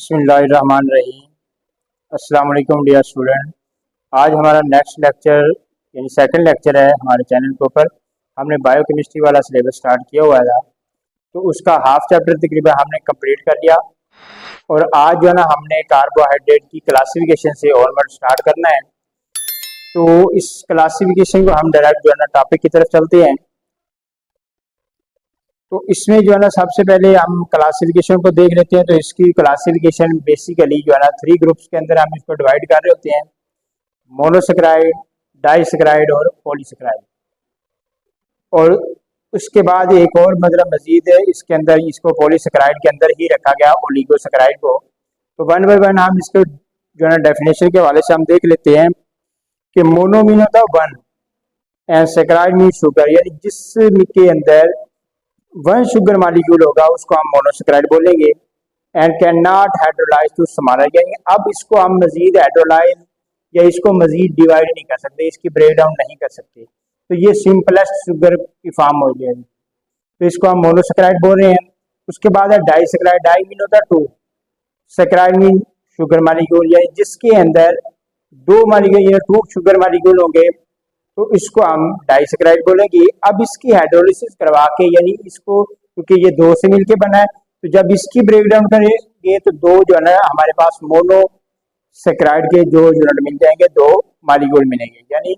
बिस्मिल्लाहिर्रहमानिर्रहीम। अस्सलाम वालेकुम डियर स्टूडेंट। आज हमारा नेक्स्ट लेक्चर यानी सेकंड लेक्चर है हमारे चैनल के ऊपर। हमने बायोकेमिस्ट्री वाला सिलेबस स्टार्ट किया हुआ था, तो उसका हाफ चैप्टर तकरीबन हमने कंप्लीट कर लिया। और आज जो है ना हमने कार्बोहाइड्रेट की क्लासिफिकेशन से ऑनवर्ड स्टार्ट करना है। तो इस क्लासिफिकेशन को हम डायरेक्ट जो है ना टॉपिक की तरफ चलते हैं। तो इसमें जो है ना सबसे पहले हम क्लासिफिकेशन को देख लेते हैं। तो इसकी क्लासिफिकेशन बेसिकली जो है ना 3 ग्रुप्स के अंदर हम इसको डिवाइड कर रहे होते हैं, मोनोसेकेराइड, डाइसेकेराइड और पॉलीसेकेराइड। और उसके बाद एक और मतलब मजीद है इसके अंदर, इसको पॉलीसेकेराइड के अंदर ही रखा गया ओलिगोसेकेराइड को। तो वन बाय वन हम इसको जो है ना डेफिनेशन के हवाले से हम देख लेते हैं कि मोनो मीन होता है one and saccharide mean sugar, यानी जिसके अंदर वन शुगर मालिक्यूल होगा उसको हम मोनोसेकेराइड बोलेंगे। And can not hydrolyse to smaller, यानी अब इसको हम मजीद हाइड्रोलाइज या इसको मजीद डिवाइड नहीं कर सकते, इसकी ब्रेक डाउन नहीं कर सकते। तो ये सिंपलेस्ट शुगर की फॉर्म हो जाएगी, तो इसको हम मोनोसेकेराइड बोल रहे हैं। उसके बाद है डाइसेकेराइड। डाई मीन होता है two, saccharide mean sugar molecule, यानी जिसके अंदर 2 मालिक्यूल या 2 शुगर मालिक्यूल होंगे तो इसको हम डाइसेकेराइड बोलेंगे। अब इसकी हाइड्रोलिसिस करवा के, यानी इसको क्योंकि ये 2 से मिलके बना है, तो जब इसकी ब्रेकडाउन करेंगे तो 2 जो है ना हमारे पास मोनोसेकेराइड के जो यूनिट मिल जाएंगे, 2 मालिक्यूल मिलेंगे, यानी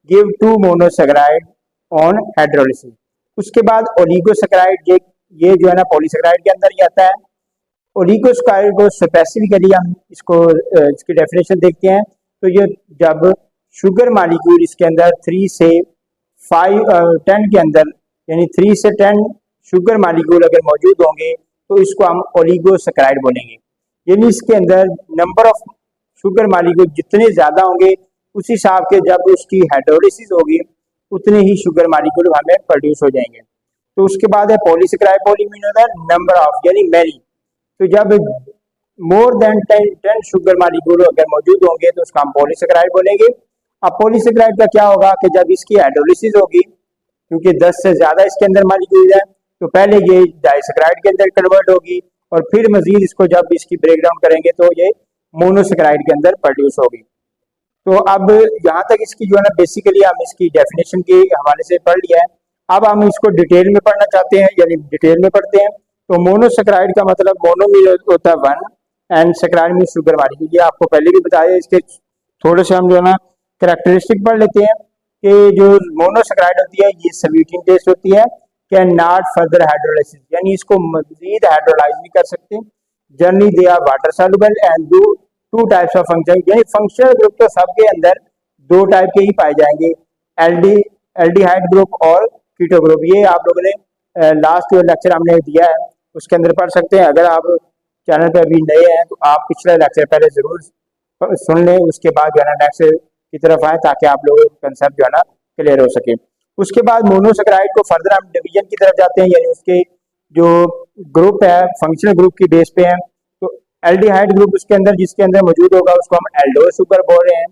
गिव 2 मोनोसेकेराइड ऑन हाइड्रोलिसिस। उसके बाद ओलिगोसेकेराइड, ये जो है ना पॉलीसेकेराइड के अंदर ही आता है। ओलिगोसेकेराइड को स्पेसिफिकली हम इसको इसकी डेफिनेशन देखते हैं। तो ये जब शुगर मालिक्यूल इसके अंदर 3 से 10 के अंदर, यानी 3 से 10 शुगर मालिक्यूल अगर मौजूद होंगे तो इसको हम ओलिगोसेकेराइड बोलेंगे। यानी इसके अंदर नंबर ऑफ शुगर मालिक्यूल जितने ज़्यादा होंगे उस हिसाब के जब उसकी हाइड्रोलिसिस होगी उतने ही शुगर मालिक्यूल हमें प्रोड्यूस हो जाएंगे। तो उसके बाद है पॉलीसेकेराइड। पॉली मीन होता है नंबर ऑफ, यानी मैनी। तो जब मोर देन 10 शुगर मालिक्यूल अगर मौजूद होंगे तो उसका हम पॉलीसेकेराइड बोलेंगे। अब पॉलीसेकेराइड का क्या होगा कि जब इसकी हाइड्रोलिसिस होगी, क्योंकि 10 से ज्यादा इसके अंदर मालिक्यूल है, तो पहले ये डाइसेकेराइड के अंदर कन्वर्ट होगी और फिर मजीद इसको जब इसकी ब्रेकडाउन करेंगे तो ये मोनोसेकेराइड के अंदर प्रोड्यूस होगी। तो अब यहाँ तक इसकी जो है ना बेसिकली हम इसकी डेफिनेशन के हवाले से पढ़ लिया है। अब हम इसको डिटेल में पढ़ना चाहते हैं, यानी डिटेल में पढ़ते हैं। तो मोनोसेकेराइड का मतलब मोनो मीन होता है one and saccharide mean sugar molecule. ये आपको पहले भी बताया। इसके थोड़े से हम जो है ना कैरेक्टरिस्टिक पढ़ लेते हैं कि जो मोनोसेकेराइड होती है ये स्वीटिंग टेस्ट होती है, कैन नॉट फर्दर हाइड्रोलाइसिस, यानी इसको मजीद हाइड्रोलाइज नहीं कर सकते। Generally they are water soluble and do 2 types of function, यानी फंक्शनल ग्रुप तो सबके अंदर 2 टाइप के ही पाए जाएंगे, एल्डिहाइड ग्रुप और कीटो ग्रुप। ये आप लोगों ने लास्ट लेक्चर हमने दिया है उसके अंदर पढ़ सकते हैं। अगर आप चैनल पे अभी नए हैं तो आप पिछला लेक्चर पहले जरूर सुन लें, उसके बाद जो है ना नेक्स्ट की तरफ आए ताकि आप लोगों को कंसेप्ट जो है ना क्लियर हो सके। उसके बाद मोनोसेकेराइड को फर्दर हम डिवीजन की तरफ जाते हैं, यानी उसके जो ग्रुप है फंक्शनल ग्रुप की बेस पे है। तो एल्डिहाइड ग्रुप उसके अंदर जिसके अंदर मौजूद होगा उसको हम एल्डोज शुगर बोल रहे हैं।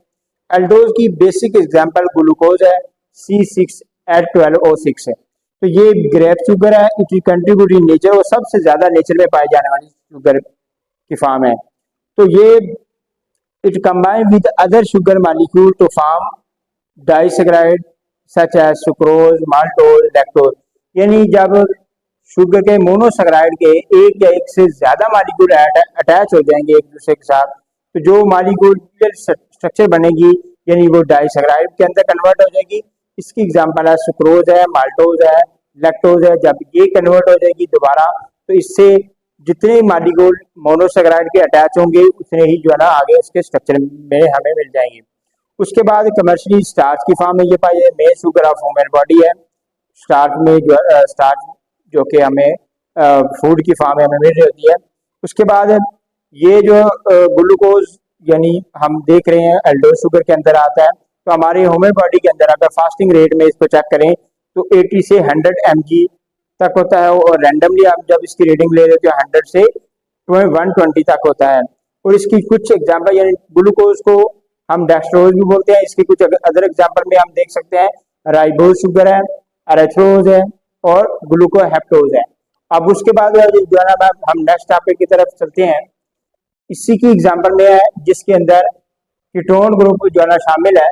एल्डोज की बेसिक एग्जांपल ग्लूकोज है, C6H12O6 है। तो ये ग्रेप शुगर है, इट कंट्रीब्यूट इन नेचर, और सबसे ज्यादा नेचर में पाई जाने वाली शुगर की फॉर्म है। तो ये it combined with other sugar molecule to form disaccharide such as sucrose, maltose, lactose, यानी जब शुगर के मोनोसेकेराइड के एक या एक से ज्यादा मालिक्यूल अटैच हो जाएंगे एक दूसरे के साथ, तो जो मालिक्यूलर स्ट्रक्चर बनेगी यानी वो डाइसेकेराइड के अंदर कन्वर्ट हो जाएगी। इसकी एग्जांपल है सुक्रोज है, माल्टोज है, लैक्टोज है। जब ये कन्वर्ट हो जाएगी दोबारा तो इससे जितने मालिक्यूल मोनोसेकेराइड के अटैच होंगे उतने ही जो है ना आगे इसके स्ट्रक्चर में हमें मिल जाएंगे। उसके बाद कमर्शियली स्टार्च की फॉर्म में ये पाई है, main sugar of human body है। स्टार्च में जो स्टार्च जो कि हमें फूड की फॉर्म में हमें मिल रही होती है। उसके बाद ये जो ग्लूकोज यानी हम देख रहे हैं एल्डोज शुगर के अंदर आता है। तो हमारे ह्यूमन बॉडी के अंदर अगर फास्टिंग रेट में इसको चेक करें तो 80 से 100 mg तक होता है, और रैंडमली आप जब इसकी रीडिंग ले लेते हो 100 से 120 तक होता है। और इसकी कुछ एग्जांपल, यानी ग्लूकोज को हम डेक्सट्रोज भी बोलते हैं। इसकी कुछ अदर एग्जांपल में हम देख सकते हैं राइबोज शुगर है, अरेथ्रोज है और ग्लूकोहेप्टोज है। अब उसके बाद जो है ना हम नेक्स्ट टॉपिक की तरफ चलते हैं। इसी की एग्जांपल में है जिसके अंदर कीटोन ग्रुप जो है ना शामिल है।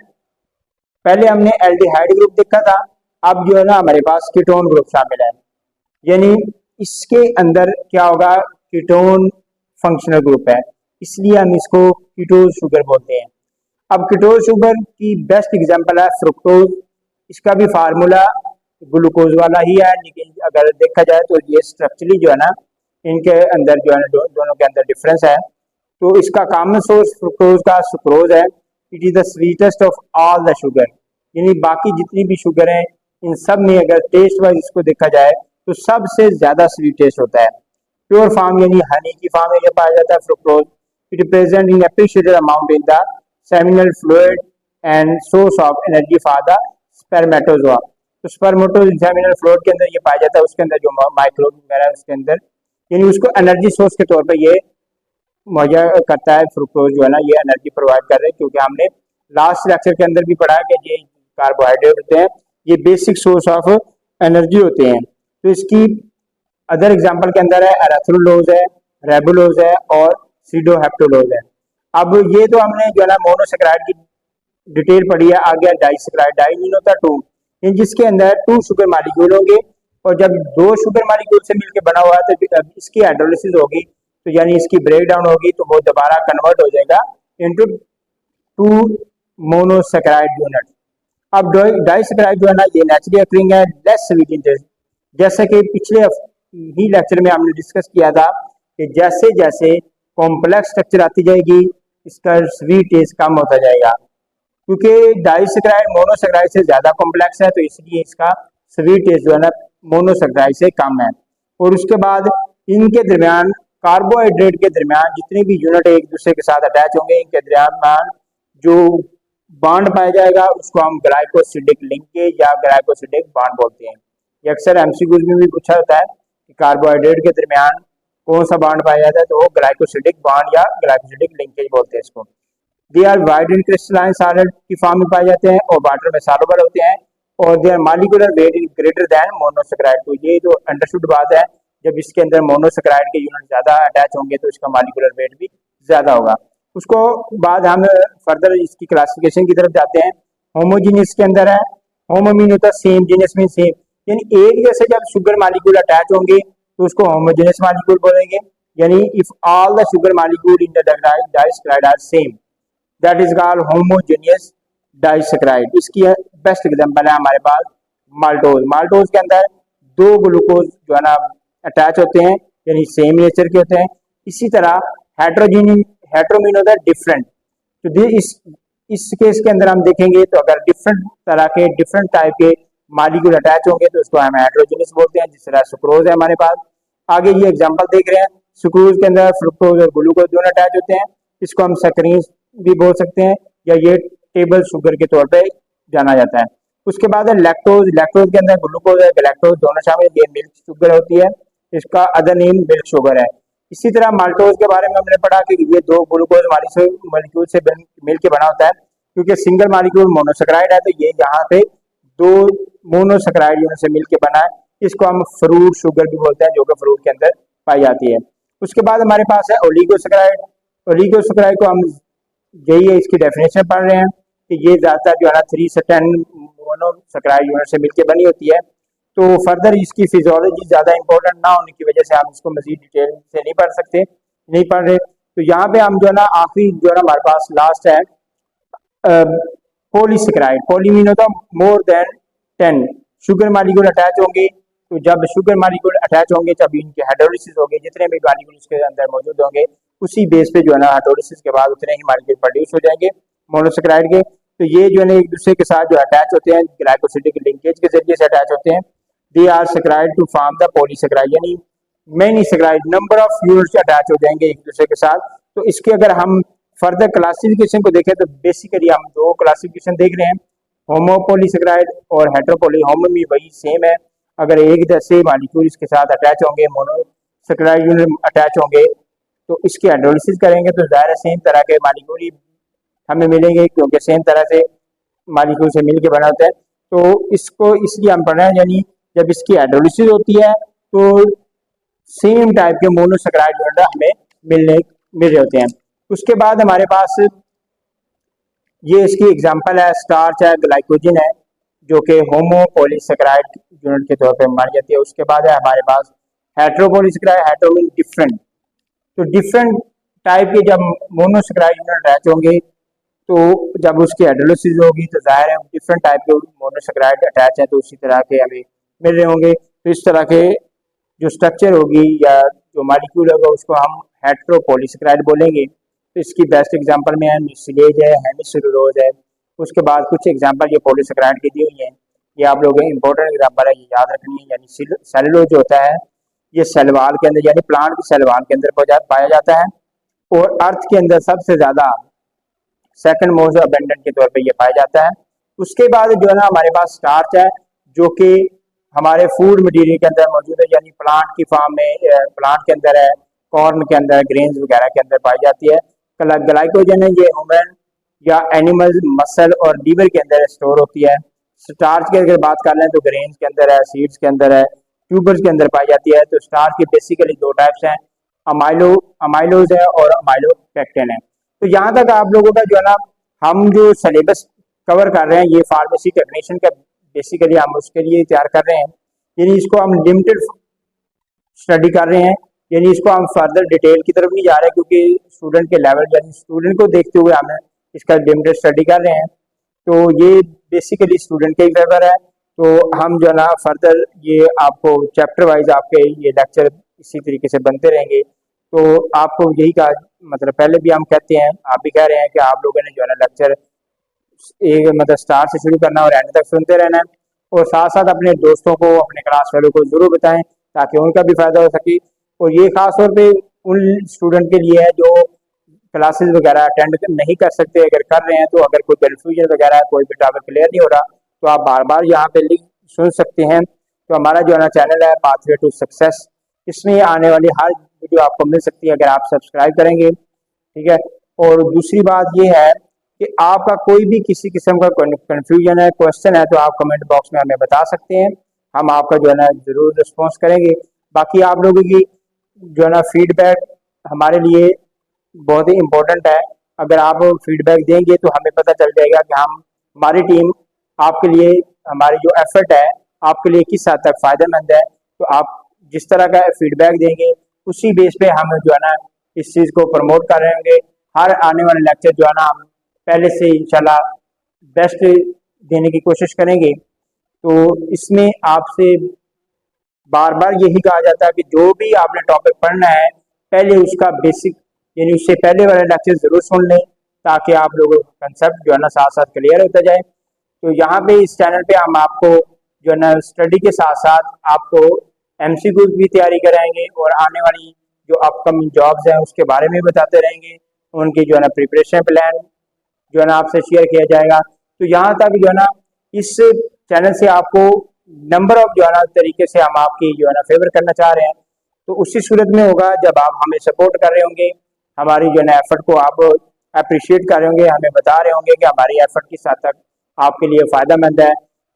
पहले हमने एल्डिहाइड ग्रुप देखा था, अब जो है ना हमारे पास कीटोन ग्रुप शामिल है, यानी इसके अंदर क्या होगा, कीटोन फंक्शनल ग्रुप है, इसलिए हम इसको कीटोज शुगर बोलते हैं। अब कीटोज शुगर की बेस्ट एग्जांपल है फ्रुक्टोज। इसका भी फार्मूला ग्लूकोज वाला ही है, लेकिन अगर देखा जाए तो ये स्ट्रक्चरली जो है ना इनके अंदर जो है ना दोनों के अंदर डिफरेंस है। तो इसका कॉमन सोर्स फ्रुक्टोज का सुक्रोज है। It is the sweetest of all the sugar, यानी बाकी जितनी भी शुगर है इन सब में अगर टेस्ट वाइज इसको देखा जाए तो सबसे ज्यादा स्वीट टेस्ट होता है। प्योर फॉर्म यानी हनी की फॉर्म में यह पाया जाता है fructose. It present in appreciated amount in the seminal fluid and source of energy for the spermatozoa. तो स्पर्मेटोसेमिनल फ्लूइड के अंदर ये पाया जाता है, उसके अंदर जो माइक्रोब वगैरह है उसके अंदर, यानी उसको एनर्जी सोर्स के तौर पर ये मुहैया करता है। फ्रुक्टोज जो है ना ये एनर्जी प्रोवाइड कर रहे हैं, क्योंकि हमने लास्ट लेक्चर के अंदर भी पढ़ा कि ये कार्बोहाइड्रेट होते हैं, ये बेसिक सोर्स ऑफ एनर्जी होते हैं। तो इसकी अदर एग्जांपल के अंदर है एरेथ्रोलोज है, रेबुलोज है और सीडोहेप्टोलोज है। अब ये तो हमने जो है ना मोनोसेक्राइड की डिटेल पढ़ी है। आ गया डाइसेक्राइड, डाई मीन होता है टू, जिसके अंदर 2 शुगर मॉलिक्यूल होंगे, और जब 2 शुगर मॉलिक्यूल से मिलकर बना हुआ है तो इसकी हाइड्रोलिसिस होगी, तो यानी इसकी ब्रेक डाउन होगी, तो वो दोबारा कन्वर्ट हो जाएगा इनटू 2 मोनोसेक्राइड यूनिट। अब डाइसेक्राइड जो है ना ये नेचुरली अकरिंग है, लेस स्वीट इन टेस्ट। जैसे कि पिछले ही लेक्चर में हमने डिस्कस किया था कि जैसे जैसे कॉम्प्लेक्स स्ट्रक्चर आती जाएगी इसका स्वीट टेस्ट कम होता जाएगा, क्योंकि डाइसेक्राइड मोनोसेक्राइड से ज्यादा कॉम्प्लेक्स है, तो इसलिए इसका स्वीट टेस्ट जो है ना मोनोसेक्राइड से कम है। और उसके बाद इनके दरमियान कार्बोहाइड्रेट के दरमियान जितने भी यूनिट एक दूसरे के साथ अटैच होंगे, इनके दरमियान जो बॉन्ड पाया जाएगा उसको हम ग्लाइकोसिडिक लिंकेज या ग्लाइकोसिडिक बॉन्ड बोलते हैं। ये अक्सर एमसीक्यूज में भी पूछा होता है कि कार्बोहाइड्रेट के दरमियान कौन सा बॉन्ड पाया जाता है, तो वो ग्लाइकोसिडिक बॉन्ड या ग्लाइकोसिडिक लिंकेज बोलते हैं इसको। They are wide in crystalline solid की फॉर्म में पाए जाते हैं और वाटर में सॉल्युबल होते हैं, और they are molecular weight is greater than monosaccharide. तो ये जो अंडरस्टूड बात है, जब इसके अंदर मोनोसेक्राइड के यूनिट ज्यादा अटैच होंगे तो इसका मॉलिक्यूलर वेट भी ज्यादा होगा। उसको बाद हम फर्दर इसकी क्लासिफिकेशन की तरफ जाते हैं। होमोजीनियस के अंदर है, होमो मीन होता है सेम, जीनियस मीन सेम, यानी एक जैसे जब शुगर मॉलिक्यूल अटैच होंगे तो उसको होमोजीनियस मॉलिक्यूल बोलेंगे। यानी if all the sugar molecule in the disaccharide are same, that is called homogeneous disaccharide. इसकी बेस्ट एग्जांपल है हमारे पास माल्टोज। माल्टोज के अंदर 2 ग्लूकोज जो है ना अटैच होते हैं, यानी सेम नेचर के होते हैं। इसी तरह हेट्रोमीन होता है डिफरेंट। तो इस केस के अंदर हम देखेंगे तो अगर डिफरेंट तरह के डिफरेंट टाइप के मॉलिक्यूल अटैच होंगे तो उसको हम हेट्रोजीनियस बोलते हैं। जिस तरह सुक्रोज है हमारे पास, आगे ये एग्जांपल देख रहे हैं, सुक्रोज के अंदर फ्रुक्टोज और ग्लूकोज दोनों अटैच होते हैं, इसको हम सैकरीन भी बोल सकते हैं, या ये टेबल शुगर के तौर पे जाना जाता है। उसके बाद है लैक्टोज। लैक्टोज के अंदर ग्लूकोज है गैलेक्टोज दोनों शामिल, ये मिल्क शुगर होती है, इसका अदर नेम मिल्क शुगर है। इसी तरह माल्टोज के बारे में हमने पढ़ा कि ये 2 ग्लूकोज मॉलिक्यूल से मिल के बना होता है, क्योंकि सिंगल मॉलिक्यूल मोनोसेक्राइड है, तो ये यहाँ पे 2 मोनोसेक्राइड यूनिट से मिल के बना है। इसको हम फ्रूट शुगर भी बोलते हैं, जो कि फ्रूट के अंदर पाई जाती है। उसके बाद हमारे पास है ओलिगोसेक्राइड। ओलिगोसेक्राइड को हम यही है, इसकी डेफिनेशन पढ़ रहे हैं कि ये ज्यादातर जो है ना 3 से 10 मोनोसेक्राइड यूनिट से मिलकर बनी होती है। तो फर्दर इसकी फिजियोलॉजी ज्यादा इंपॉर्टेंट ना होने की वजह से हम इसको मजीद डिटेल से नहीं पढ़ रहे। तो यहाँ पे हम जो है ना आखिरी जो है ना हमारे पास लास्ट है पॉलीसेक्राइड। पॉली मीन होता है more than 10 sugar molecule attach होंगे। तो जब शुगर मॉलिक्यूल अटैच होंगे तब इनकी हाइड्रोलिसिस होगी, जितने भी मॉलिक्यूल इसके अंदर मौजूद होंगे उसी बेस पे जो है ना हाइड्रोलिसिस के बाद उतने ही मॉलिक्यूल प्रोड्यूस हो जाएंगे मोनोसेक्राइड के। तो ये जो है ना एक दूसरे के साथ जो अटैच होते हैं ग्लाइकोसिडिक लिंकेज के जरिए से अटैच होते हैं। They are saccharide to form the polysaccharide, यानी many saccharide number of units attach हो जाएंगे एक दूसरे के साथ। तो इसके अगर हम फर्दर क्लासिफिकेशन को देखें तो बेसिकली हम 2 क्लासिफिकेशन देख रहे हैं, होमोपोलीसेक्राइड और हेट्रोपोली। होमो में वही सेम है, अगर एक जैसे मॉलिक्यूल इसके साथ अटैच होंगे, मोनोसेक्राइड यूनिट अटैच होंगे, तो इसकी हाइड्रोलिसिस करेंगे तो ज़ाहिर सेम तरह के मॉलिक्यूल ही हमें मिलेंगे, क्योंकि सेम तरह से मॉलिक्यूल से मिलके बना होता है। तो इसको इसलिए हम पढ़ रहे हैं, यानी जब इसकी हाइड्रोलिसिस होती है तो सेम टाइप के मोनोसेक्राइड यूनिट हमें मिलने मिल रहे होते हैं। उसके बाद हमारे पास ये इसकी एग्जांपल है, स्टार्च है, ग्लाइकोजन है, जो कि होमोपॉलीसेकेराइड यूनिट के तौर पे मानी जाती है। उसके बाद है हमारे पास हेट्रोपॉलीसेकेराइड, हेट्रो मीन डिफरेंट। तो डिफरेंट टाइप के जब मोनोसेकेराइड यूनिट अटैच होंगे, तो जब उसकी हाइड्रोलिसिस होगी तो जाहिर है डिफरेंट टाइप के मोनोसेकेराइड अटैच हैं, तो उसी तरह के हमें मिल रहे होंगे। तो इस तरह के जो स्ट्रक्चर होगी या जो मॉलिक्यूल होगा उसको हम हेट्रोपॉलीसेकेराइड बोलेंगे। तो इसकी बेस्ट एग्जांपल में है म्यूसिलेज है, हेमिसेलुलोज है। उसके बाद कुछ एग्जांपल ये पॉलीसेकेराइड की दी हुई हैं, ये आप लोगों को इंपॉर्टेंट एग्जांपल है, ये याद रखनी है। यानी सेलुलोज जो होता है ये सेल वाल के अंदर यानी प्लांट की सेल वाल के अंदर पाया जाता है, और अर्थ के अंदर सबसे ज्यादा सेकंड मोस्ट अबेंडेंट के तौर पे ये पाया जाता है। उसके बाद जो है ना हमारे पास स्टार्च है, जो कि हमारे फूड मटेरियल के अंदर मौजूद है, यानी प्लांट की फार्म में, प्लांट के अंदर है, कॉर्न के अंदर, ग्रेन्स वगैरह के अंदर पाई जाती है। ग्लाइकोजन है, ये ह्यूमन या एनिमल मसल और लीवर के अंदर स्टोर होती है। स्टार्च की अगर बात कर लें तो ग्रेन्स के अंदर है, सीड्स के अंदर है, ट्यूबर्स के अंदर पाई जाती है। तो स्टार्च की बेसिकली दो टाइप्स हैं, अमाइलोज है और अमाइलोपेक्टिन है। तो यहाँ तक आप लोगों का जो है ना, हम जो सिलेबस कवर कर रहे हैं ये फार्मेसी टेक्नीशियन का बेसिकली हम उसके लिए तैयार कर रहे हैं, यानी इसको हम लिमिटेड स्टडी कर रहे हैं, यानी इसको हम फर्दर डिटेल की तरफ नहीं जा रहे, क्योंकि स्टूडेंट के लेवल यानी स्टूडेंट को देखते हुए हमें इसका लिमिटेड स्टडी कर रहे हैं। तो ये बेसिकली स्टूडेंट के ही फेवर है। तो हम जो है ना फर्दर ये आपको चैप्टर वाइज आपके ये लेक्चर इसी तरीके से बनते रहेंगे। तो आपको यही कहा, मतलब पहले भी हम कहते हैं, आप भी कह रहे हैं कि आप लोगों ने जो है ना लेक्चर एक मतलब स्टार्ट से शुरू करना और एंड तक सुनते रहना है, और साथ साथ अपने दोस्तों को, अपने क्लास वालों को जरूर बताएं ताकि उनका भी फायदा हो सके। और ये खास तौर पे उन स्टूडेंट के लिए है जो क्लासेस वगैरह अटेंड नहीं कर सकते, अगर कर रहे हैं तो अगर कोई कन्फ्यूजन वगैरह है, कोई भी टॉपिक क्लियर नहीं हो रहा, तो आप बार बार यहाँ पे लिंक सुन सकते हैं। तो हमारा जो है ना चैनल है पाथवे टू सक्सेस, इसमें आने वाली हर वीडियो आपको मिल सकती है अगर आप सब्सक्राइब करेंगे, ठीक है। और दूसरी बात ये है कि आपका कोई भी किसी किस्म का कन्फ्यूजन है, क्वेश्चन है, तो आप कमेंट बॉक्स में हमें बता सकते हैं, हम आपका जो है ना जरूर रिस्पॉन्स करेंगे। बाकी आप लोगों की जो है ना फीडबैक हमारे लिए बहुत ही इम्पोर्टेंट है। अगर आप फीडबैक देंगे तो हमें पता चल जाएगा कि हम, हमारी टीम आपके लिए, हमारी जो एफर्ट है आपके लिए किस हद तक फायदेमंद है। तो आप जिस तरह का फीडबैक देंगे उसी बेस पे हम जो है ना इस चीज़ को प्रमोट कर रहे होंगे। हर आने वाले लेक्चर जो है ना हम पहले से इंशाल्लाह बेस्ट देने की कोशिश करेंगे। तो इसमें आपसे बार बार यही कहा जाता है कि जो भी आपने टॉपिक पढ़ना है पहले उसका बेसिक यानी उससे पहले वाला लेक्चर जरूर सुन लें, ताकि आप लोगों का कंसेप्ट जो है ना साथ साथ क्लियर होता जाए। तो यहाँ पे इस चैनल पे हम आपको जो है ना स्टडी के साथ साथ आपको एमसीक्यू भी तैयारी कराएंगे, और आने वाली जो अपकमिंग जॉब्स हैं उसके बारे में बताते रहेंगे, उनकी जो है ना प्रिपरेशन प्लान जो है ना आपसे शेयर किया जाएगा। तो यहाँ तक जो है ना इस चैनल से आपको नंबर ऑफ जो है ना तरीके से हम आपकी जो है ना फेवर करना चाह रहे हैं। तो उसी सूरत में होगा जब आप हमें सपोर्ट कर रहे होंगे, हमारी जो है ना एफर्ट को आप अप्रिशिएट कर रहे होंगे, हमें बता रहे होंगे कि हमारी एफर्ट किस हद तक आपके लिए फ़ायदेमंद है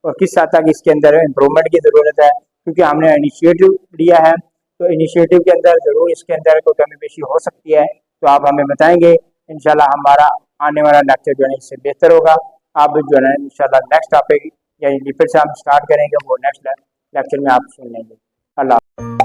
और किस हद तक इसके अंदर इम्प्रूवमेंट की ज़रूरत है, क्योंकि हमने इनिशिएटिव लिया है। तो इनिशिएटिव के अंदर ज़रूर इसके अंदर कोई कमी पेशी हो सकती है, तो आप हमें बताएंगे, इंशाल्लाह हमारा आने वाला लेक्चर जो है इससे बेहतर होगा। आप जो है ना इंशाल्लाह नेक्स्ट टॉपिक यानी फिर से हम स्टार्ट करेंगे, वो नेक्स्ट लेक्चर में आप सुन लेंगे। अल्लाह।